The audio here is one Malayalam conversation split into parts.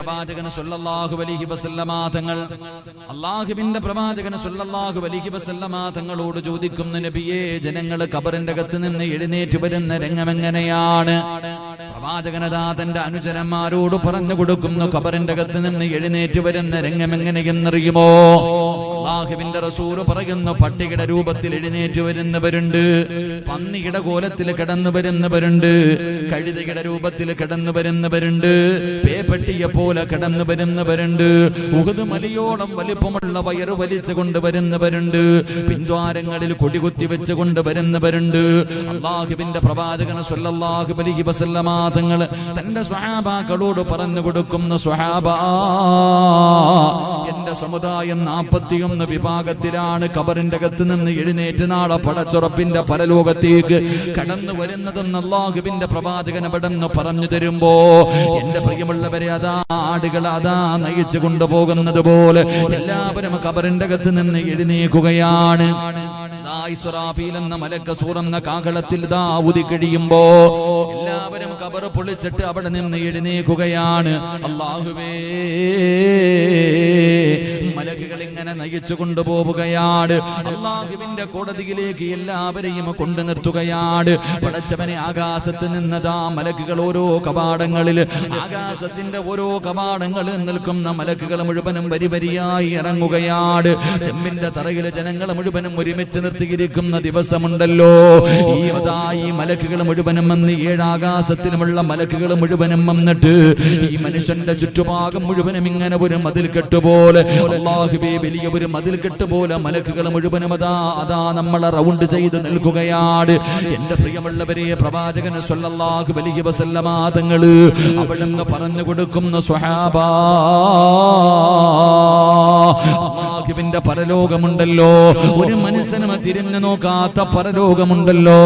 പ്രവാചകൻ സല്ലല്ലാഹു അലൈഹി വസല്ലമ തങ്ങൾ അല്ലാഹുവിന്റെ പ്രവാചകൻ സല്ലല്ലാഹു അലൈഹി വസല്ലമ തങ്ങളോട് ചോദിക്കുന്ന നബിയേ, ജനങ്ങൾ ഖബറിന്റെ അകത്ത് നിന്ന് എഴുന്നേറ്റ് വരുന്ന രംഗമെങ്ങനെയാണ്? പ്രവാചകനതാ തന്റെ അനുചരന്മാരോട് പറഞ്ഞു കൊടുക്കുന്നു, ഖബറിന്റെ അകത്ത് നിന്ന് എഴുന്നേറ്റ് വരുന്ന രംഗമെങ്ങനെയെന്നറിയുമോ? അല്ലാഹുവിന്റെ റസൂല് പറയുന്നു, പട്ടികയുടെ രൂപത്തിൽ എഴുന്നേറ്റ് വരുന്നവരുണ്ട്, പന്നിയുടെ കോലത്തിൽ കിടന്നു വരുന്നവരുണ്ട്, കഴുതയുടെ രൂപത്തിൽ കിടന്നു വരുന്നവരുണ്ട്, പേപ്പട്ടിയെ പോലെ കിടന്നു വരുന്നവരുണ്ട്, ഉഹുദ് മലയോളം വലിപ്പമുള്ള വയറ് വലിച്ചു കൊണ്ടുവരുന്നവരുണ്ട്, പിൻദ്വാരങ്ങളിൽ കൊടികുത്തി വെച്ച് കൊണ്ടുവരുന്നവരുണ്ട്. അല്ലാഹുവിന്റെ പ്രവാചകൻ സല്ലല്ലാഹു അലൈഹി വസല്ലമ തങ്ങൾ തന്റെ സ്വഹാബാക്കളോട് പറഞ്ഞു കൊടുക്കുന്ന, സ്വഹാബാ, എന്റെ സമുദായം 41 വിഭാഗത്തിലാണ് ഖബറിന്റെ അകത്ത് നിന്ന് എഴുന്നേറ്റ് നാളെ പടച്ചുറപ്പിന്റെ പരലോകത്തേക്ക് കടന്നു വരുന്നതെന്ന് അല്ലാഹുവിന്റെ പ്രവാചകൻ അവിടെന്ന് പറഞ്ഞു തരുമ്പോ, എന്റെ പ്രിയമുള്ളവരെ, അതാ ആടുകൾ അതാ നയിച്ചു കൊണ്ടുപോകുന്നത് പോലെ എല്ലാവരും ഖബറിന്റെ അകത്ത് നിന്ന് എഴുന്നേൽക്കുകയാണ്. ഇസ്രാഫീൽ എന്ന മലക്ക് സൂറന്ന കാഹളത്തിൽ ഊതി കഴിയുമ്പോ എല്ലാവരും ഖബർ പൊളിച്ചിട്ട് അവിടെ നിന്ന് എഴുന്നേൽക്കുകയാണ്. അല്ലാഹുവേ, മലക്കുകൾ ഇങ്ങനെ നയിച്ചു കൊണ്ടുപോവുകയാണ്. അല്ലാഹുവിന്റെ കോടതിയിലേക്ക് എല്ലാവരെയും കൊണ്ടു നിർത്തുകയാണ്. പടച്ചവനെ, ആകാശത്ത് നിന്നതാ മലക്കുകൾ ഓരോ കവാടങ്ങളിൽ, ആകാശത്തിന്റെ ഓരോ കവാടങ്ങളിൽ നിൽക്കുന്ന മലക്കുകൾ മുഴുവനും വരി വരിയായി ഇറങ്ങുകയാണ്. ചെമ്മിന്റെ തറയിൽ ജനങ്ങളെ മുഴുവനും ഒരുമിച്ച് നിർത്തിയിരിക്കുന്ന ദിവസമുണ്ടല്ലോ, ഈ മലക്കുകൾ മുഴുവനും വന്ന് 7 ആകാശത്തിലുമുള്ള മലക്കുകൾ മുഴുവനും വന്നിട്ട് ഈ മനുഷ്യന്റെ ചുറ്റുഭാഗം മുഴുവനും ഇങ്ങനെ ഒരു മതിൽ കെട്ടുപോലെ, അല്ലാഹുവേ, വലിയ ഒരു മതിൽ കെട്ടുപോലെ മലക്കുകൾ മുഴുവനും അതാ നമ്മളെ റൗണ്ട് ചെയ്ത് നിൽക്കുകയാണ്. എന്റെ പ്രിയമുള്ളവരെ, പ്രവാചകൻ സല്ലല്ലാഹു അലൈഹി വസല്ലമ തങ്ങൾ അവിടുന്ന് പറഞ്ഞു കൊടുക്കുന്ന, സ്വഹാബാ, അല്ലാഹുവിന്റെ പരലോകമുണ്ടല്ലോ, ഒരു മനുഷ്യനും തിരിഞ്ഞു നോക്കാത്ത പരലോകമുണ്ടല്ലോ.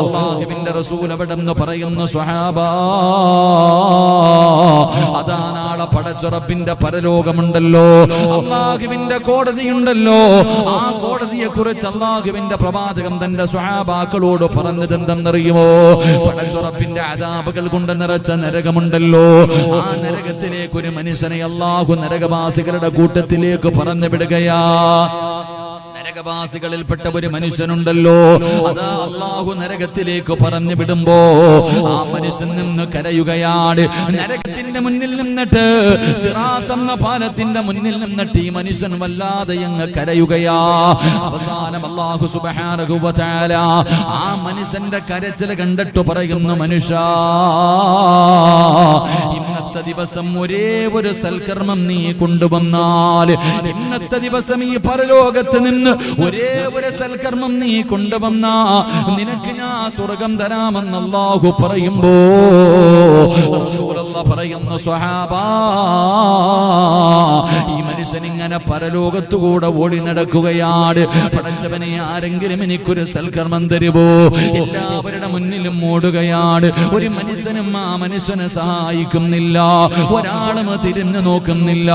അല്ലാഹുവിന്റെ റസൂൽ അവിടെന്ന് പറയുന്നു, സ്വഹാബാ, അതാ നാളെ പടച്ചുറപ്പിന്റെ പരലോകമുണ്ടല്ലോ, അല്ലാഹുവിന്റെ കോടതിയുണ്ടല്ലോ. ആ കോടതിയെ കുറിച്ച് അല്ലാഹുവിന്റെ പ്രവാചകം തന്റെ സ്വഹാബാക്കളോട് പറഞ്ഞതെന്തെന്നറിയുമോ? പടച്ചുറപ്പിന്റെ അദാബുകൾ കൊണ്ട് നിറച്ച നരകമുണ്ടല്ലോ, ആ നരകത്തിലേക്ക് ഒരു മനുഷ്യനെ അല്ലാഹു നരകവാസികളുടെ കൂട്ടത്തിലേക്ക് പറഞ്ഞു വിടുകയാ. നരകവാസികളിൽപ്പെട്ട ഒരു മനുഷ്യനുണ്ടല്ലോ, അതാ അല്ലാഹു നരകത്തിലേക്ക് പറഞ്ഞു വിടുമ്പോ ആ മനുഷ്യൻ നിന്ന് കരയുകയാണ്. നരകത്തിന്റെ മുന്നിൽ നിന്നിട്ട്, സിറാത്ത് എന്ന പാലത്തിന്റെ മുന്നിൽ നിന്നിട്ട് ഈ മനുഷ്യൻ വല്ലാതെ അങ്ങ് കരയുകയാ. അവസാനം അല്ലാഹു സുബ്ഹാനഹു വ തആല ആ മനുഷ്യന്റെ കരച്ചിൽ കണ്ടിട്ട് പറയുന്നു, മനുഷ്യാ, ഇന്നത്തെ ദിവസം ഒരേ ഒരു സൽക്കർമ്മം നീ കൊണ്ടുവന്നാൽ, ഇന്നത്തെ ദിവസം ഈ പരലോകത്ത് നിന്ന് ഒരേ ഒരു സൽക്കർമ്മം നീ കൊണ്ടുവന്നാ നിനക്ക് ഞാൻ സ്വർഗം തരാമെന്ന് അല്ലാഹു പറയുമ്പോ റസൂലുള്ളാഹി പറയുന്നു, സ്വഹാബാ, ഈ മനുഷ്യൻ ഇങ്ങനെ പരലോകത്തുകൂടെ ഓടി നടക്കുകയാണ്. പടച്ചവനെ, ആരെങ്കിലും എനിക്കൊരു സൽക്കർമ്മം തരുമോ? എല്ലാവരുടെ മുന്നിലും ഓടുകയാണ്. ഒരു മനുഷ്യനും ആ മനുഷ്യനെ സഹായിക്കുന്നില്ല, ഒരാളും തിരിഞ്ഞു നോക്കുന്നില്ല.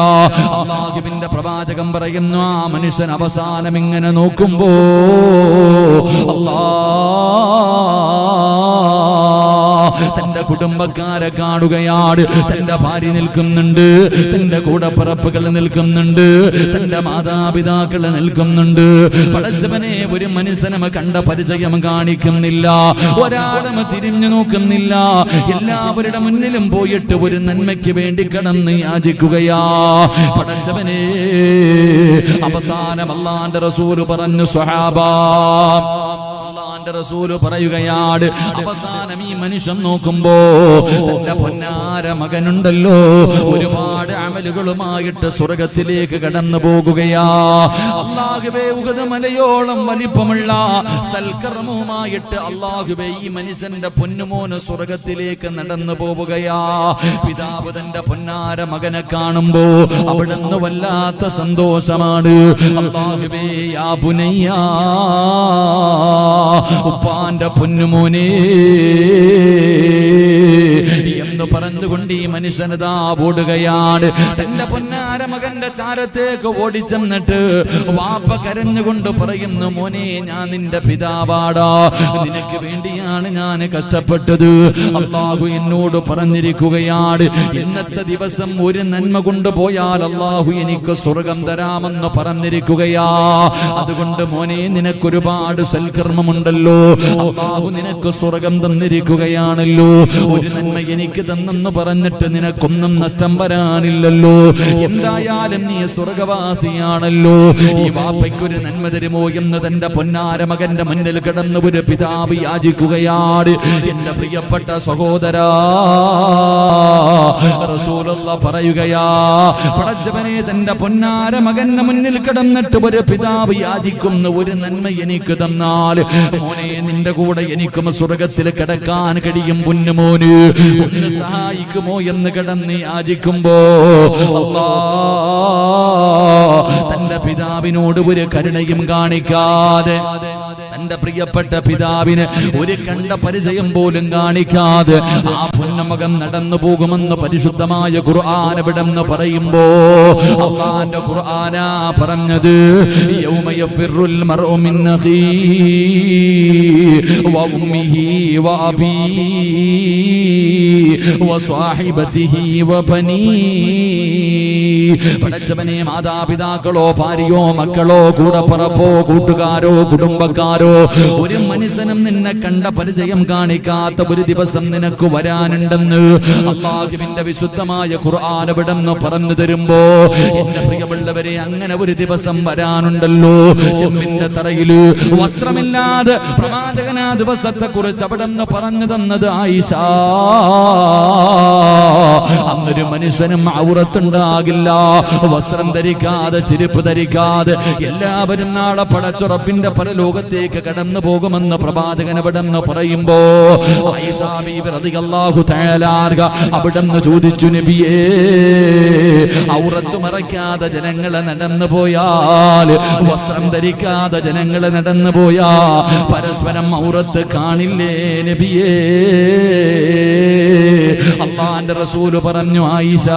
അല്ലാഹുവിന്റെ പ്രവാചകൻ പറയുന്നു, ആ മനുഷ്യൻ അവസാനം ഇങ്ങനെ നോക്കുമ്പോ തന്റെ കുടുംബക്കാരെ കാണുകയാണ്. തന്റെ ഭാര്യ നിൽക്കുന്നുണ്ട്, തന്റെ കൂടപ്പിറപ്പുകൾ നിൽക്കുന്നുണ്ട്, തന്റെ മാതാപിതാക്കൾ നിൽക്കുന്നുണ്ട്. പടച്ചവനെ, ഒരു മനുഷ്യനും കണ്ട പരിചയം കാണിക്കുന്നില്ല, ഒരാളും തിരിഞ്ഞു നോക്കുന്നില്ല. എല്ലാവരുടെ മുന്നിലും പോയിട്ട് ഒരു നന്മയ്ക്ക് വേണ്ടി കടന്ന് യാചിക്കുകയാ. പടച്ചവനെ, അവസാനം അല്ലാഹുവിന്റെ റസൂൽ പറഞ്ഞു, സ്വഹാബാ, റസൂല് പറയുകയാണ്, അവസാനം ഈ മനുഷ്യൻ നോക്കുമ്പോ തന്റെ പൊന്നാര മകനുണ്ടല്ലോ, ഒരുപാട് അമലുകളുമായിട്ട് സ്വർഗത്തിലേക്ക് കടന്നു പോകുകയാ. അല്ലാഹുവേ, ഉഹദ് മലയോളം വലിപ്പമുള്ള സൽക്കർമ്മവുമായിട്ട് അല്ലാഹുവേ, ഈ മനുഷ്യന്റെ പൊന്നുമോന് സ്വർഗത്തിലേക്ക് നടന്നു പോവുകയാ. പിതാവ് തന്റെ പൊന്നാര മകനെ കാണുമ്പോ അവിടുന്ന് വല്ലാത്ത സന്തോഷമാണ്. അല്ലാഹുവേ, യാ ബുനയ്യാ, ഉപ്പാന്റെ പൊന്നുമോനെ എന്ന് പറഞ്ഞുകൊണ്ട് ഈ മനുഷ്യനതാ ഓടുകയാണ്. തന്റെ പൊന്നാര മകന്റെ ചാരത്തേക്ക് ഓടിച്ചെന്നിട്ട് വാപ്പ കരഞ്ഞുകൊണ്ട് പറയുന്നു, മോനെ ഞാൻ നിന്റെ പിതാവാടാ, നിനക്ക് വേണ്ടിയാണ് ഞാൻ കഷ്ടപ്പെട്ടത്. അല്ലാഹു എന്നോട് പറഞ്ഞിരിക്കുകയാണ്, ഇന്നത്തെ ദിവസം ഒരു നന്മ കൊണ്ടുപോയാൽ അല്ലാഹു എനിക്ക് സ്വർഗം തരാമെന്ന് പറഞ്ഞിരിക്കുകയാ. അതുകൊണ്ട് മോനെ നിനക്കൊരുപാട് സൽക്കർമ്മമുണ്ടല്ലോ, അല്ലാഹു നിനക്ക് സ്വർഗം തന്നിരിക്കുകയാണല്ലോ. ഒരു നന്മ എനിക്ക് തന്നെന്ന് പറഞ്ഞിട്ട് നിനക്കൊന്നും നഷ്ടം വരാനില്ലല്ലോ. എന്തായാലും നീ സ്വർഗവാസിയാണല്ലോ. ഈ വാപ്പയ്ക്കൊരു നന്മ തരുമോ എന്ന് തന്റെ പൊന്നാര മകന്റെ മുന്നിൽ കിടന്ന് ഒരു പിതാവ് യാചിക്കുകയാണ്. എന്റെ പ്രിയപ്പെട്ട സഹോദരാ, റസൂലുള്ളാഹി പറയുകയാ, പടച്ചവനെ തന്റെ പൊന്നാര മകന്റെ മുന്നിൽ കിടന്നിട്ട് ഒരു പിതാവ് യാചിക്കുന്ന ഒരു നന്മ എനിക്ക് തന്നാൽ മോനെ നിന്റെ കൂടെ എനിക്കും സ്വർഗത്തിൽ കിടക്കാൻ കഴിയും, പൊന്നുമോന് ഒന്ന് സഹായിക്കുമോ എന്ന് കിടന്ന് യാചിക്കുമ്പോ തന്റെ പിതാവിനോട് ഒരു കരുണയും കാണിക്കാതെ, തന്റെ പ്രിയപ്പെട്ട പിതാവിന് ഒരു കണ്ട പരിചയം പോലും കാണിക്കാതെ ആ പൊന്നമകൻ നടന്നു പോകുമെന്ന് പരിശുദ്ധമായ ഖുർആൻ ഇവിടെന്ന് പറയുമ്പോ അല്ലാഹുവിന്റെ ഖുർആനാ പറഞ്ഞത്, യൗമ യഫിറുൽ മർഉ മിൻ അഖീഹി വ ഉമ്മിഹി വ അബീഹി വ സ്വഹിബതിഹി വ ബനീഹി. പടച്ചവനെ മാതാപിതാക്കളോ ഭാര്യയോ മക്കളോ കൂടപ്പറപ്പോ കൂട്ടുകാരോ കുടുംബക്കാരോ ഒരു മനുഷ്യനും നിന്നെ കണ്ട പരിചയം കാണിക്കാത്ത ഒരു ദിവസം നിനക്ക് വരാനുണ്ടെന്ന് അല്ലാഹുവിന്റെ വിശുദ്ധമായ ഖുർആൻ ഇവിടെന്ന് പറഞ്ഞു തരുമ്പോ എന്റെ പ്രിയമുള്ളവരെ അങ്ങനെ ഒരു ദിവസം വരാനുണ്ടല്ലോ. ചെമ്പിന്റെ തറയില് വസ്ത്രമില്ലാതെ പ്രവാചകൻ ആ ദിവസത്തെ കുറിച്ച് അവിടെന്ന് പറഞ്ഞു തന്നത് ആയിഷ, അന്നൊരു മനുഷ്യനും ഔറത്തുണ്ടാകില്ല, വസ്ത്രം ധരിക്കാതെ ചെരുപ്പ് ധരിക്കാതെ എല്ലാവരും നാളെ പടച്ചുറപ്പിന്റെ പരലോകത്തേക്ക് കടന്നു പോകുമെന്ന് പ്രവാചകൻ അവിടെന്ന് പറയുമ്പോ ആയിഷ ബീവി റളിയല്ലാഹു തആല അവിടെന്ന് ചോദിച്ചു, നബിയേ ഔറത്ത് മറയ്ക്കാതെ ജനങ്ങളെ നടന്നു പോയാൽ, വസ്ത്രം ധരിക്കാതെ ജനങ്ങളെ നടന്നു പോയാ പരസ്പരം ഔറത്ത് കാണില്ലേ നബിയേ? അല്ലാഹുവിന്റെ റസൂല് പറഞ്ഞു, ആയിഷ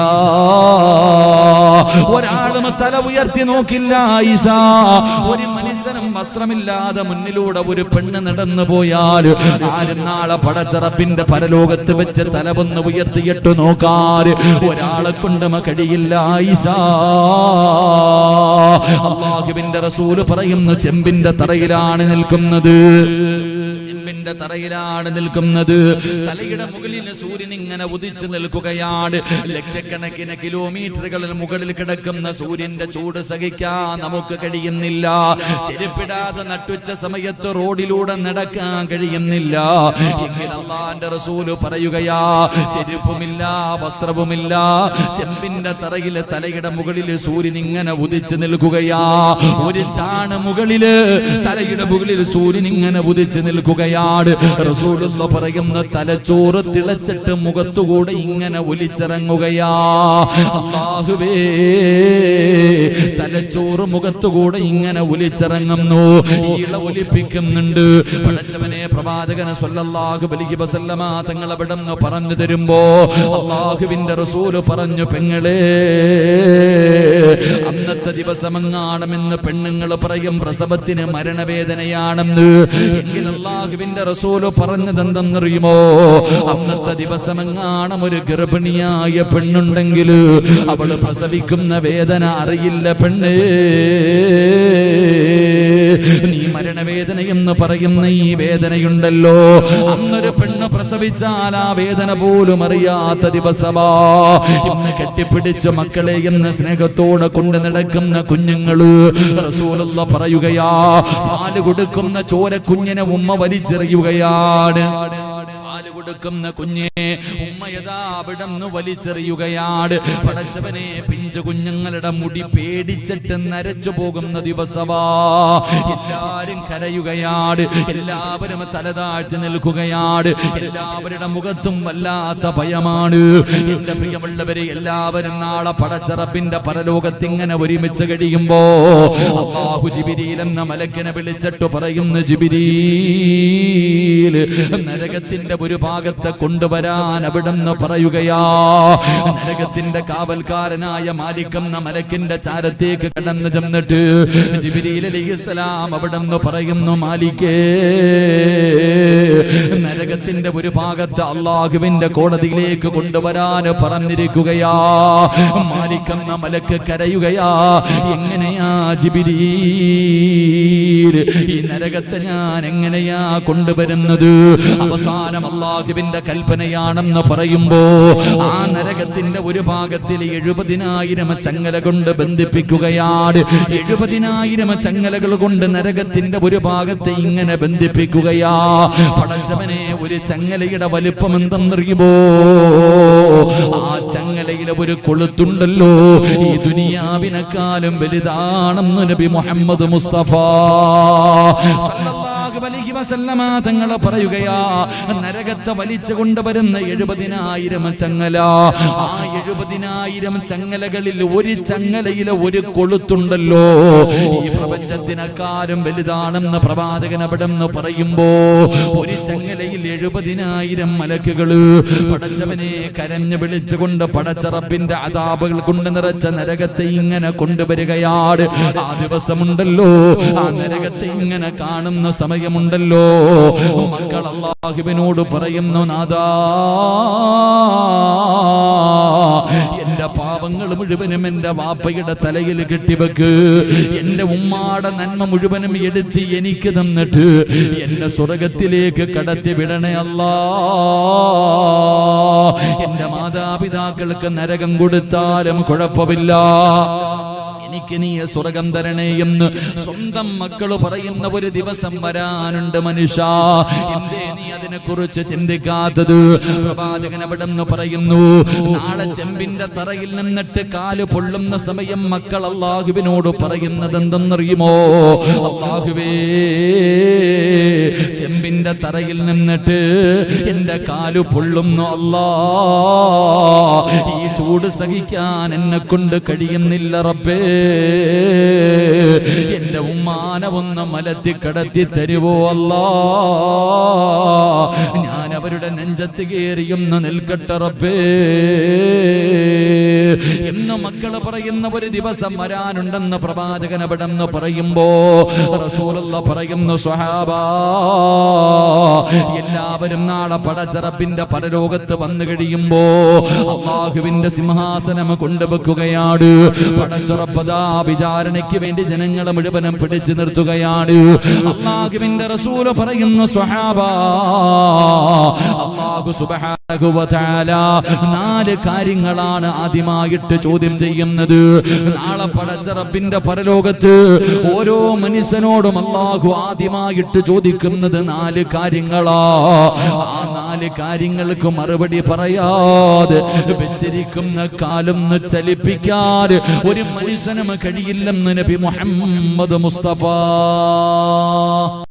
ഒരാളും തല ഉയർത്തി നോക്കില്ല ആയിഷ. ഒരു മനുഷ്യനും വസ്ത്രമില്ലാതെ മുന്നിലൂടെ ഒരു പെണ്ണ് നടന്നു പോയാൽ ആരും നാളെ പടച്ചറപ്പിന്റെ പരലോകത്ത് വെച്ച് തലവൊന്ന് ഉയർത്തിയിട്ട് നോക്കാൻ ഒരാളെ കൊണ്ടും കഴിയില്ല ആയിഷ. അല്ലാഹുവിന്റെ റസൂല് പറയുന്നു, ചെമ്പിന്റെ തറയിലാണ് നിൽക്കുന്നത്, ചെമ്പിന്റെ തറയിലാണ് നിൽക്കുന്നത്. തലയുടെ മുകളിൽ സൂര്യൻ ഇങ്ങനെ ഉദിച്ചു നിൽക്കുകയാണ്. ലക്ഷക്കണക്കിന് കിലോമീറ്ററുകളിൽ മുകളിൽ കിടക്കുന്ന സൂര്യന്റെ ചൂട് സഹിക്കാൻ നമുക്ക് കഴിയുന്നില്ല. ചെരുപ്പിടാതെ നട്ടുച്ച സമയത്ത് റോഡിലൂടെ നടക്കാൻ കഴിയുന്നില്ല. എങ്കിൽ അല്ലാഹുവിന്റെ റസൂല് പറയുകയാ, ചെരുപ്പുമില്ല വസ്ത്രവുമില്ല, ചെമ്പിന്റെ തറയില് തലയുടെ മുകളിൽ സൂര്യൻ ഇങ്ങനെ ഉദിച്ചു നിൽക്കുകയാ. ഒരു ചാണ് മുകളില് തലയുടെ മുകളിൽ സൂര്യൻ ഇങ്ങനെ ഉദിച്ചു നിൽക്കുകയാണ്. റസൂലുള്ളാഹി പറയുന്ന തലച്ചോറ് തിളച്ചിട്ട് മുഖത്തുകൂടെ ഇങ്ങനെ ഒലിച്ചിറങ്ങുകയാ. അല്ലാഹുവേ, തലച്ചോറ് മുഖത്തുകൂടെ ഇങ്ങനെ ഒലിച്ചിറങ്ങുന്നു, ഇള ഒലിപ്പിക്കുന്നുണ്ട്. പടച്ചവനെ പ്രവാചകൻ സ്വല്ലല്ലാഹു അലൈഹി വസല്ലമ തങ്ങൾ അവിടെന്ന് പറഞ്ഞു തരുമ്പോ അല്ലാഹുവിന്റെ റസൂല് പറഞ്ഞു, പെങ്ങളെ അന്നത്തെ ദിവസമെങ്ങാണമെന്ന് പെണ്ണുങ്ങൾ പറയും പ്രസവത്തിന് മരണവേദനയാണെന്ന്. എങ്കിൽ അല്ലാഹുവിന്റെ റസൂല് പറഞ്ഞതെന്തെന്നറിയുമോ? അന്നത്തെ ദിവസമെങ്ങാണം ഒരു ഗർഭിണിയായ പെണ്ണുണ്ടെങ്കിൽ അവള് പ്രസവിക്കുന്ന വേദന അറിയില്ല പെണ്ണേ. നീ മരണവേദന എന്ന് പറയുന്ന ഈ വേദനയുണ്ടല്ലോ, അന്നൊരു പെണ്ണ് പ്രസവിച്ചാൽ ആ വേദന പോലും അറിയാത്ത ദിവസമാ. ഇന്ന് കെട്ടിപ്പിടിച്ച് മക്കളെ എന്ന് സ്നേഹത്തോടെ കൊണ്ട് നടക്കുന്ന കുഞ്ഞുങ്ങള് റസൂലുള്ളാഹി പറയുകയാ, പാല് കൊടുക്കുന്ന ചോരക്കുഞ്ഞിനെ ഉമ്മ വലിച്ചെറിയുകയാണ്. പാല് കൊടുക്കുന്ന കുഞ്ഞെ ഉമ്മയതാ അവിടെന്ന് വലിച്ചെറിയുകയാണ്. പടച്ചവനെ, പിഞ്ചു കുഞ്ഞുങ്ങളുടെ മുടി പേടിച്ചിട്ട് നരച്ചു പോകുന്ന ദിവസമാ. എല്ലാരും കരയുകയാണ്, എല്ലാവരും തലതാഴ്ത്തി നിൽക്കുകയാണ്, എല്ലാവരുടെ മുഖത്തും വല്ലാത്ത ഭയമാണ്. എന്റെ പ്രിയമുള്ളവരെ, എല്ലാവരും നാളെ പടച്ചറപ്പിന്റെ പരലോകത്തിങ്ങനെ ഒരുമിച്ച് കഴിയുമ്പോ അല്ലാഹു ജിബ്രീൽ എന്ന മലക്കിനെ വിളിച്ചിട്ട് പറയുന്നു, ജിബ്രീൽ, നരകത്തിന്റെ ഒരുപാട് ഭാഗത്ത് കൊണ്ടുവരാൻ അവിടുന്ന് പറയുകയാ. നരകത്തിന്റെ കാവൽക്കാരനായ മാലിക് എന്ന മലക്കിന്റെ ചാരത്തേക്ക് കടന്നു ചെന്നിട്ട് ജിബ്രീൽ അലൈഹിസ്സലാം അവിടുന്ന് പറയുന്നു, മാലിക്കേ, നരകത്തിന്റെ ഒരു ഭാഗത്ത് അള്ളാഹുവിന്റെ കോടതിയിലേക്ക് കൊണ്ടുവരാൻ പറഞ്ഞിരിക്കുകയാ. മാലിക് എന്ന മലക്ക് കരയുകയാ, എങ്ങനെയാ ജിബ്രീൽ, ഈ നരകത്തെ ഞാൻ എങ്ങനെയാ കൊണ്ടുവരുന്നത്? അവസാനം അള്ളാഹുവിന്റെ കൽപ്പനയാണെന്ന് പറയുമ്പോ ആ നരകത്തിന്റെ ഒരു ഭാഗത്തിൽ 70,000 ചങ്ങല കൊണ്ട് ബന്ധിപ്പിക്കുകയാണ്. 70,000 ചങ്ങലകൾ കൊണ്ട് നരകത്തിന്റെ ഒരു ഭാഗത്തെ ഇങ്ങനെ ബന്ധിപ്പിക്കുകയാ. പടച്ചവനെ, ഒരു ചങ്ങലയുടെ വലിപ്പം എന്തെന്നറിയുമോ? ആ ചങ്ങലയിലെ ഒരു കൊളുത്തുണ്ടല്ലോ, ഈ ദുനിയാവിനെക്കാളും വലുതാണെന്ന് നബി മുഹമ്മദ് മുസ്തഫ സല്ലല്ലാഹു അലൈഹി വസല്ലമ തങ്ങൾ പറയുകയാ. നരകത്തെ വലിച്ചു കൊണ്ടുവരുന്ന 70,000 ചങ്ങല, ആ 70,000 ചങ്ങലകളിൽ ഒരു ചങ്ങലയിലെ ഒരു കൊളുത്തുണ്ടല്ലോ, ഈ പ്രപഞ്ചത്തിനെക്കാളും വലുതാണെന്ന് പ്രവാചകൻ അവിടെന്ന് പറയുമ്പോ ഒരു ചങ്ങലയിൽ 70,000 മലക്കുകള് പടച്ചവനെ കരഞ്ഞു വിളിച്ചുകൊണ്ട് പടച്ചറപ്പിന്റെ അദാബുകൾ കൊണ്ട് നിറച്ച നരകത്തെ ഇങ്ങനെ കൊണ്ടുവരികയാണ്. ആ ദിവസമുണ്ടല്ലോ, ആ നരകത്തെ ഇങ്ങനെ കാണുന്ന സമയമുണ്ടല്ലോ, മക്കൾ അല്ലാഹുവിനോട് പറയുന്നു, നാദാ, എന്റെ പാപങ്ങൾ മുഴുവനും എന്റെ വാപ്പയുടെ തലയിൽ കെട്ടിവെക്ക്, എന്റെ ഉമ്മാടെ നന്മ മുഴുവനും എടുത്ത് എനിക്ക് തന്നിട്ട് എന്റെ സ്വർഗത്തിലേക്ക് കടത്തി വിടണേ അല്ലാ. എന്റെ മാതാപിതാക്കൾക്ക് നരകം കൊടുത്താലും കുഴപ്പമില്ല, എനിക്ക് നീ സ്വർഗം തരണേ എന്ന് സ്വന്തം മക്കള് പറയുന്ന ഒരു ദിവസം വരാനുണ്ട്. മനുഷ്യ, എന്തേ നീ അതിനെ കുറിച്ച് ചിന്തിക്കാത്തത്? പ്രവാചകൻ അവിടെന്ന് പറയുന്നു, നാളെ ചെമ്പിന്റെ തറയിൽ നിന്നിട്ട് കാല് പൊള്ളുന്ന സമയം മക്കൾ അല്ലാഹുവിനോട് പറയുന്നത് എന്തെന്നറിയുമോ? അല്ലാഹുവേ, ചെമ്പിന്റെ തറയിൽ നിന്നിട്ട് എന്റെ കാല് പൊള്ളുന്നു അല്ലാ, ഈ ചൂട് സഹിക്കാൻ എന്നെ കൊണ്ട് കഴിയുന്നില്ല റബ്ബേ, എന്റെ ഉമ്മാനെ ഒന്ന് മലത്തി കടത്തി തരുവോ അല്ലാ, ഞാൻ അവരുടെ നെഞ്ചത്ത് കയറിയൊന്ന് നിൽക്കട്ടെ റബ്ബേ എന്ന് മക്കള് പറയുന്ന ഒരു ദിവസം വരാനുണ്ടെന്ന് പ്രവാചകൻ അവിടെന്ന് പറയുമ്പോ റസൂലുള്ളാഹി പറയുന്നു, സ്വഹാബാ, എല്ലാവരും നാളെ പടച്ചറപ്പിന്റെ പരലോകത്ത് വന്നു കഴിയുമ്പോ അല്ലാഹുവിന്റെ സിംഹാസനം കൊണ്ടുവെക്കുകയാണ്. പടച്ചറപ്പതാ വിചാരണയ്ക്ക് വേണ്ടി ജനങ്ങളെ മുഴുവനും പിടിച്ചു നിർത്തുകയാണ്. അല്ലാഹുവിന്റെ റസൂല് പറയുന്നു, സ്വഹാബാ, അല്ലാഹു സുബ്ഹാനഹു വ തആല 4 കാര്യങ്ങളാണ് ആദ്യമായിട്ട് ചോദ്യം ചെയ്യുന്നത്. നാളെ പടച്ചറപ്പിന്റെ പരലോകത്ത് ഓരോ മനുഷ്യനോടും അല്ലാഹു ആദ്യമായിട്ട് ചോദിക്കുന്നത് 4 കാര്യങ്ങളാ. ആ 4 കാര്യങ്ങൾക്ക് മറുപടി പറയാതെ വെച്ചിരിക്കുന്ന കാലൊന്ന് ചലിപ്പിക്കാൻ ഒരു മനുഷ്യനും കഴിയില്ലെന്ന് നബി മുഹമ്മദ് മുസ്തഫ.